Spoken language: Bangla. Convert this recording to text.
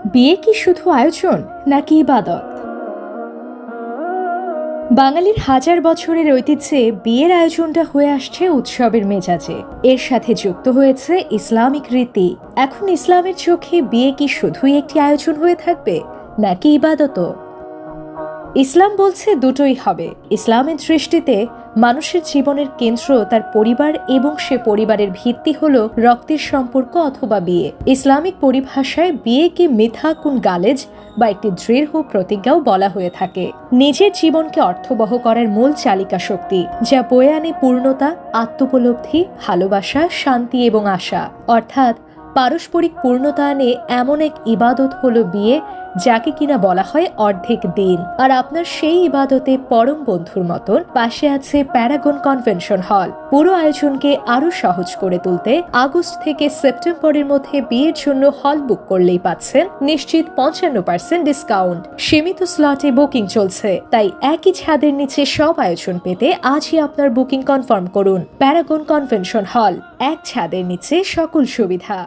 বিয়ে কি শুধু আয়োজন নাকি ইবাদত? বাঙালির হাজার বছরের ঐতিহ্যে বিয়ের আয়োজনটা হয়ে আসছে উৎসবের মেজাজে। এর সাথে যুক্ত হয়েছে ইসলামিক রীতি। এখন ইসলামের চোখে বিয়ে কি শুধুই একটি আয়োজন হয়ে থাকবে নাকি ইবাদতও? ইসলাম বলছে দুটোই হবে। ইসলামের দৃষ্টিতে মানুষের জীবনের কেন্দ্র তার পরিবার এবং সে পরিবারের ভিত্তি হলো রক্তের সম্পর্ক অথবা বিয়ে। ইসলামিক পরিভাষায় বিয়েকে মিথাকুন গালেজ বা একটি দৃঢ় প্রতিজ্ঞাও বলা হয়ে থাকে। নিজের জীবনকে অর্থবহ করার মূল চালিকা শক্তি, যা বয়ে আনে পূর্ণতা, আত্মোপলব্ধি, ভালোবাসা, শান্তি এবং আশা। অর্থাৎ পারস্পরিক পূর্ণতা আনে এমন এক ইবাদত হলো বিয়ে, যাকে কিনা বলা হয় অর্ধেক দিন। আর আপনার সেই ইবাদতে পরম বন্ধুর মতন পাশে আছে প্যারাগন কনভেনশন হল। পুরো আয়োজনকে আরো সহজ করে তুলতে আগস্ট থেকে সেপ্টেম্বরের মধ্যে বিয়ের জন্য হল বুক করলেই পাচ্ছেন নিশ্চিত 55% ডিসকাউন্ট। সীমিত স্লটে বুকিং চলছে, তাই একই ছাদের নিচে সব আয়োজন পেতে আজই আপনার বুকিং কনফার্ম করুন। প্যারাগন কনভেনশন হল, এক ছাদের নিচে সকল সুবিধা।